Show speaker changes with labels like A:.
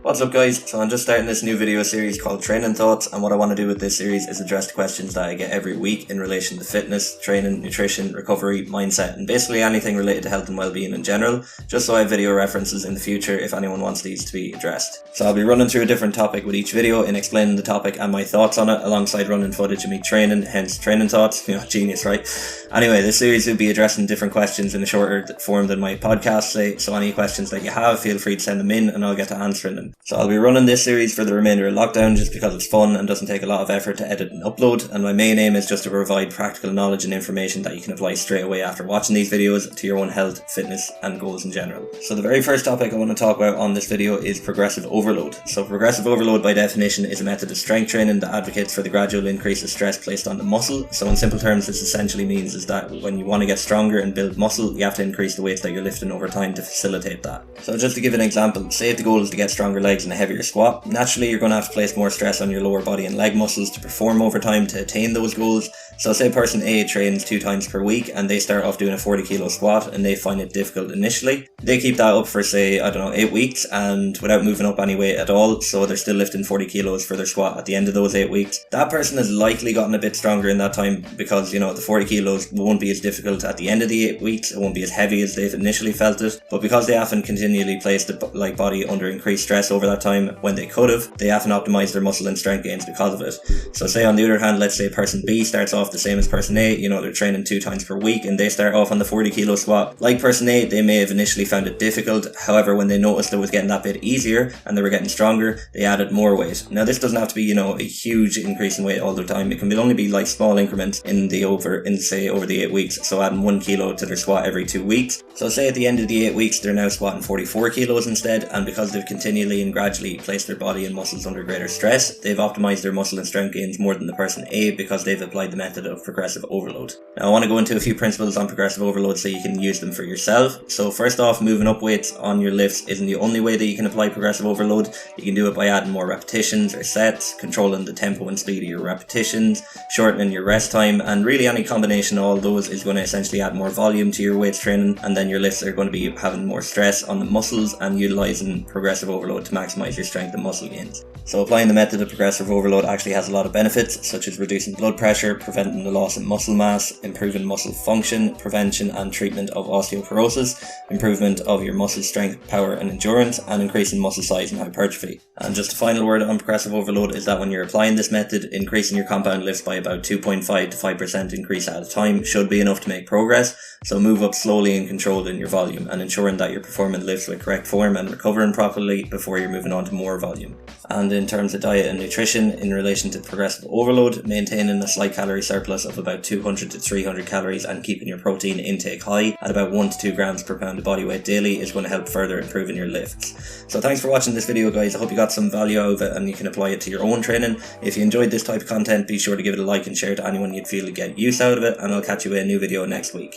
A: What's up guys, so I'm just starting this new video series called Training Thoughts, and what I want to do with this series is address the questions that I get every week in relation to fitness, training, nutrition, recovery, mindset, and basically anything related to health and well-being in general, just so I have video references in the future if anyone wants these to be addressed. So I'll be running through a different topic with each video and explaining the topic and my thoughts on it, alongside running footage of me training, hence Training Thoughts, genius, right? Anyway, this series will be addressing different questions in a shorter form than my podcast say, so any questions that you have, feel free to send them in and I'll get to answering them. So I'll be running this series for the remainder of lockdown just because it's fun and doesn't take a lot of effort to edit and upload, and my main aim is just to provide practical knowledge and information that you can apply straight away after watching these videos to your own health, fitness and goals in general. So the very first topic I want to talk about on this video is progressive overload. So progressive overload by definition is a method of strength training that advocates for the gradual increase of stress placed on the muscle. So in simple terms, this essentially means is that when you want to get stronger and build muscle, you have to increase the weights that you're lifting over time to facilitate that. So just to give an example, say if the goal is to get stronger legs and a heavier squat, naturally you're going to have to place more stress on your lower body and leg muscles to perform over time to attain those goals. So say person A trains 2 times per week and they start off doing a 40 kilo squat and they find it difficult initially. They keep that up for say, 8 weeks and without moving up any weight at all, so they're still lifting 40 kilos for their squat at the end of those 8 weeks. That person has likely gotten a bit stronger in that time because, the 40 kilos won't be as difficult at the end of the 8 weeks, it won't be as heavy as they've initially felt it, but because they haven't continually placed the body under increased stress over that time when they could have, they haven't optimized their muscle and strength gains because of it. So say on the other hand, let's say person B starts off the same as person A, they're training 2 times per week and they start off on the 40 kilo squat. Like person A, they may have initially found it difficult, however when they noticed it was getting that bit easier and they were getting stronger, they added more weight. Now this doesn't have to be, a huge increase in weight all the time, it can only be like small increments over the 8 weeks, so adding 1 kilo to their squat every 2 weeks. So say at the end of the 8 weeks they're now squatting 44 kilos instead, and because they've continually and gradually placed their body and muscles under greater stress, they've optimized their muscle and strength gains more than the person A because they've applied the method of progressive overload. Now I want to go into a few principles on progressive overload so you can use them for yourself. So first off, moving up weights on your lifts isn't the only way that you can apply progressive overload. You can do it by adding more repetitions or sets, controlling the tempo and speed of your repetitions, shortening your rest time, and really any combination of all those is going to essentially add more volume to your weights training, and then your lifts are going to be having more stress on the muscles and utilizing progressive overload to maximize your strength and muscle gains. So applying the method of progressive overload actually has a lot of benefits, such as reducing blood pressure, preventing the loss of muscle mass, improving muscle function, prevention and treatment of osteoporosis, improvement of your muscle strength, power and endurance, and increasing muscle size and hypertrophy. And just a final word on progressive overload is that when you're applying this method, increasing your compound lifts by about 2.5 to 5% increase at a time should be enough to make progress, so move up slowly and controlled in your volume, and ensuring that you're performing lifts with correct form and recovering properly before you're moving on to more volume. And in terms of diet and nutrition, in relation to progressive overload, maintaining a slight calorie surplus of about 200 to 300 calories and keeping your protein intake high at about 1 to 2 grams per pound of body weight daily is going to help further improving your lifts. So thanks for watching this video guys, I hope you got some value out of it and you can apply it to your own training. If you enjoyed this type of content, be sure to give it a like and share to anyone you'd feel to get use out of it, and I'll catch you in a new video next week.